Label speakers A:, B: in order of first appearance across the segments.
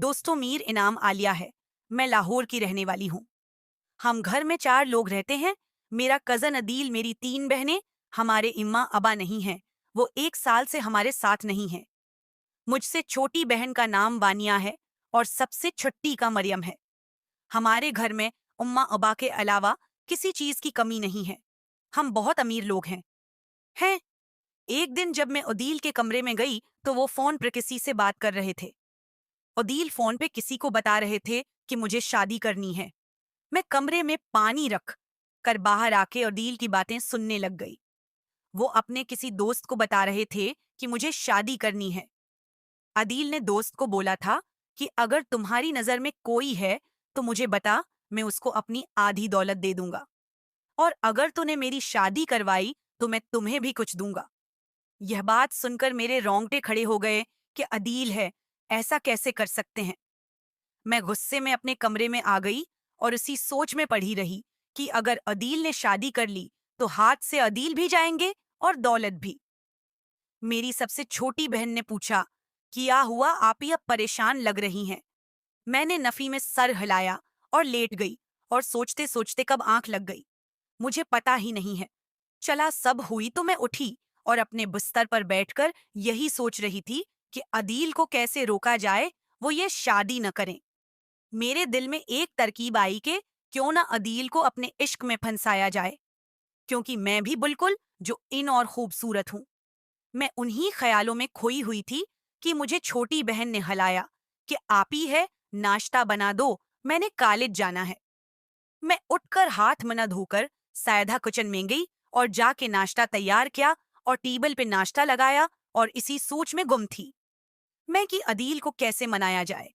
A: दोस्तों, मीर इनाम आलिया है। मैं लाहौर की रहने वाली हूँ। हम घर में 4 लोग रहते हैं। मेरा कज़न अदील, मेरी 3 बहनें, हमारे इम्मा अबा नहीं हैं। वो 1 साल से हमारे साथ नहीं हैं। मुझसे छोटी बहन का नाम वानिया है और सबसे छुट्टी का मरियम है। हमारे घर में उम्मा अबा के अलावा किसी चीज़ की कमी नहीं है। हम बहुत अमीर लोग हैं। एक दिन जब मैं अदील के कमरे में गई तो वो फ़ोन पर किसी से बात कर रहे थे। अदील फ़ोन पे किसी को बता रहे थे कि मुझे शादी करनी है। मैं कमरे में पानी रख कर बाहर आके अदील की बातें सुनने लग गई। वो अपने किसी दोस्त को बता रहे थे कि मुझे शादी करनी है। अदील ने दोस्त को बोला था कि अगर तुम्हारी नज़र में कोई है तो मुझे बता, मैं उसको अपनी आधी दौलत दे दूंगा, और अगर तूने मेरी शादी करवाई तो मैं तुम्हें भी कुछ दूंगा। यह बात सुनकर मेरे रोंगटे खड़े हो गए कि अदील है, ऐसा कैसे कर सकते हैं। मैं गुस्से में अपने कमरे में आ गई और उसी सोच में पड़ी रही कि अगर अदील ने शादी कर ली तो हाथ से अदील भी जाएंगे और दौलत भी। मेरी सबसे छोटी बहन ने पूछा, क्या हुआ, आप ही अब परेशान लग रही हैं। मैंने नफी में सर हिलाया और लेट गई, और सोचते सोचते कब आंख लग गई मुझे पता ही नहीं है। चला सब हुई तो मैं उठी और अपने बिस्तर पर बैठकर यही सोच रही थी कि अदील को कैसे रोका जाए, वो ये शादी न करें। मेरे दिल में एक तरकीब आई कि क्यों ना अदील को अपने इश्क में फंसाया जाए, क्योंकि मैं भी बिल्कुल जो इन और खूबसूरत हूं। मैं उन्हीं ख्यालों में खोई हुई थी कि मुझे छोटी बहन ने हलाया कि आप ही है, नाश्ता बना दो, मैंने कॉलेज जाना है। मैं उठकर हाथ मना धोकर सायदा किचन में गई और जाके नाश्ता तैयार किया और टेबल पे नाश्ता लगाया, और इसी सोच में गुम थी मैं कि अदील को कैसे मनाया जाए।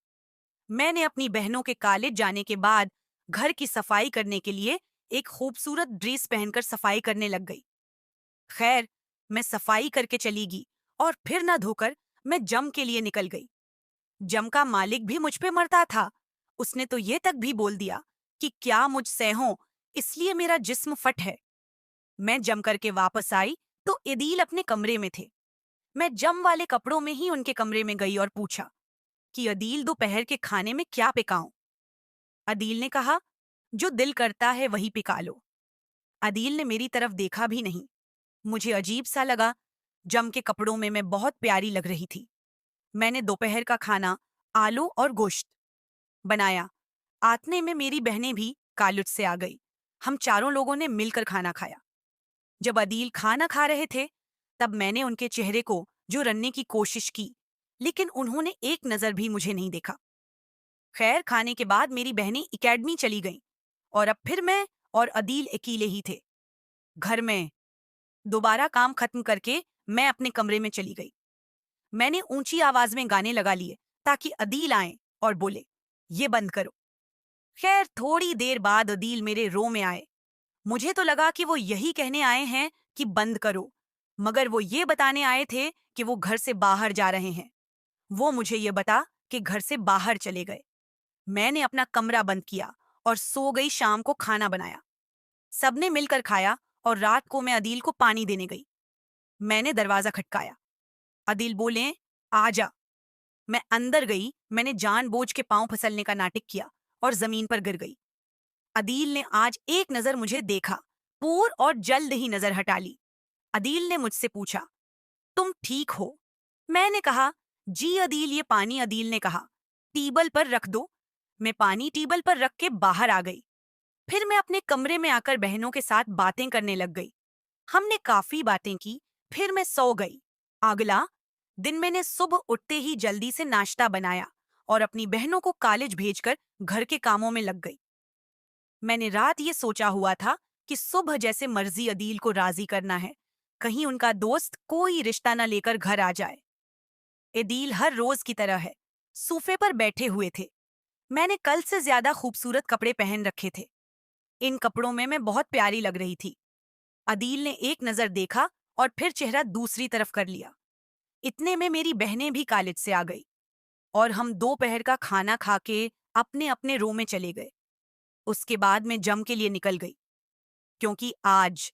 A: मैंने अपनी बहनों के कॉलेज जाने के बाद घर की सफाई करने के लिए एक खूबसूरत ड्रेस पहनकर सफाई करने लग गई। खैर, मैं सफाई करके चली गई और फिर न धोकर मैं जम के लिए निकल गई। जम का मालिक भी मुझ पे मरता था। उसने तो ये तक भी बोल दिया कि क्या मुझसे हो, इसलिए मेरा जिस्म फट है। मैं जम करके वापस आई तो एदील अपने कमरे में थे। मैं जम वाले कपड़ों में ही उनके कमरे में गई और पूछा कि अदील, दोपहर के खाने में क्या पकाऊं। अदील ने कहा, जो दिल करता है वही पिका लो। अदील ने मेरी तरफ देखा भी नहीं। मुझे अजीब सा लगा। जम के कपड़ों में मैं बहुत प्यारी लग रही थी। मैंने दोपहर का खाना आलू और गोश्त बनाया। आतने में मेरी बहनें भी कॉलेज से आ गई। हम चारों लोगों ने मिलकर खाना खाया। जब अदील खाना खा रहे थे तब मैंने उनके चेहरे को जो रनने की कोशिश की, लेकिन उन्होंने एक नजर भी मुझे नहीं देखा। खैर, खाने के बाद मेरी बहनें एकेडमी चली गईं और अब फिर मैं और अदील अकेले ही थे घर में। दोबारा काम खत्म करके मैं अपने कमरे में चली गई। मैंने ऊंची आवाज में गाने लगा लिए ताकि अदील आए और बोले, ये बंद करो। खैर, थोड़ी देर बाद अदील मेरे रो में आए। मुझे तो लगा कि वो यही कहने आए हैं कि बंद करो, मगर वो ये बताने आए थे कि वो घर से बाहर जा रहे हैं। वो मुझे ये बता कि घर से बाहर चले गए। मैंने अपना कमरा बंद किया और सो गई। शाम को खाना बनाया, सबने मिलकर खाया, और रात को मैं अदील को पानी देने गई। मैंने दरवाजा खटकाया। अदील बोले, आ जा। मैं अंदर गई। मैंने जानबूझ के पांव फिसलने का नाटक किया और जमीन पर गिर गई। अदील ने आज एक नजर मुझे देखा, पूर और जल्द ही नजर हटा ली। अदील ने मुझसे पूछा, तुम ठीक हो? मैंने कहा, जी अदील, ये पानी। अदील ने कहा, टेबल पर रख दो। मैं पानी टेबल पर रख के बाहर आ गई। फिर मैं अपने कमरे में आकर बहनों के साथ बातें करने लग गई। हमने काफी बातें की। फिर मैं सो गई। अगला दिन मैंने सुबह उठते ही जल्दी से नाश्ता बनाया और अपनी बहनों को कॉलेज भेजकर घर के कामों में लग गई। मैंने रात ये सोचा हुआ था कि सुबह जैसे मर्जी अदील को राजी करना है, कहीं उनका दोस्त कोई रिश्ता न लेकर घर आ जाए। एदील हर रोज की तरह है, सोफे पर बैठे हुए थे। मैंने कल से ज्यादा खूबसूरत कपड़े पहन रखे थे। इन कपड़ों में मैं बहुत प्यारी लग रही थी। अदील ने एक नजर देखा और फिर चेहरा दूसरी तरफ कर लिया। इतने में मेरी बहनें भी कॉलेज से आ गई और हम दोपहर का खाना खा के अपने अपने रूम में चले गए। उसके बाद मैं जम के लिए निकल गई, क्योंकि आज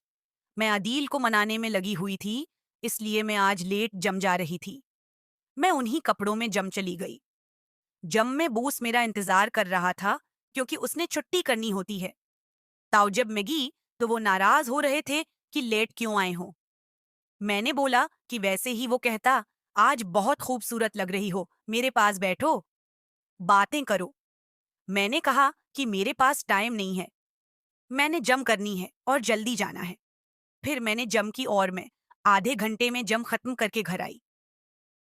A: मैं अदील को मनाने में लगी हुई थी, इसलिए मैं आज लेट जम जा रही थी। मैं उन्हीं कपड़ों में जम चली गई। जब मैं बॉस मेरा इंतजार कर रहा था क्योंकि उसने छुट्टी करनी होती है। ताऊ जब मैं गई तो वो नाराज हो रहे थे कि लेट क्यों आए हो। मैंने बोला कि वैसे ही वो कहता, आज बहुत खूबसूरत लग रही हो, मेरे पास बैठो, बातें करो। मैंने कहा कि मेरे पास टाइम नहीं है, मैंने जम करनी है और जल्दी जाना है। फिर मैंने जम की और मैं आधे घंटे में जम खत्म करके घर आई।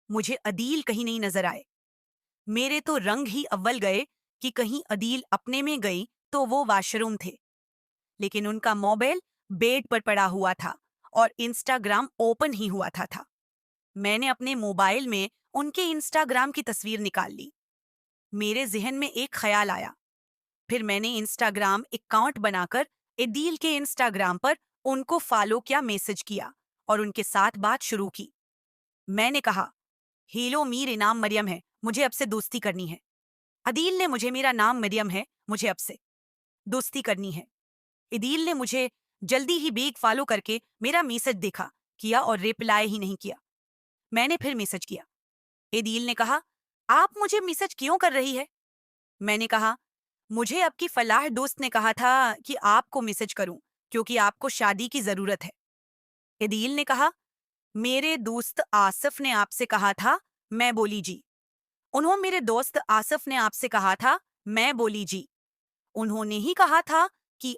A: मुझे अदील कहीं नहीं नजर आए। मेरे तो रंग ही अव्वल गए कि कहीं अदील अपने में गई तो वो वाशरूम थे, लेकिन उनका मोबाइल बेड पर पड़ा हुआ था और इंस्टाग्राम ओपन ही हुआ था। मैंने अपने मोबाइल में उनके इंस्टाग्राम की तस्वीर निकाल ली। मेरे जहन में एक ख्याल आया। फिर मैंने इंस्टाग्राम अकाउंट बनाकर एदील के इंस्टाग्राम पर उनको फॉलो किया, मैसेज किया और उनके साथ बात शुरू की। मैंने कहा, हेलो मीर नाम मरियम है, मुझे अब से दोस्ती करनी है। अदील ने मुझे, मेरा नाम मरियम है, मुझे अब से दोस्ती करनी है। अदील ने मुझे जल्दी ही बैग फॉलो करके मेरा मैसेज देखा, किया और रिप्लाई ही नहीं किया। मैंने फिर मैसेज किया। अदील ने कहा, आप मुझे मैसेज क्यों कर रही है? मैंने कहा, मुझे आपकी फलाह दोस्त ने कहा था कि आपको मैसेज करूं क्योंकि आपको शादी की जरूरत है। अदील ने कहा, मेरे दोस्त आसिफ ने आपसे कहा था। मैं बोली जी। उन्होंने, मेरे दोस्त आसिफ ने आपसे कहा था। मैं बोली जी। उन्होंने ही कहा था कि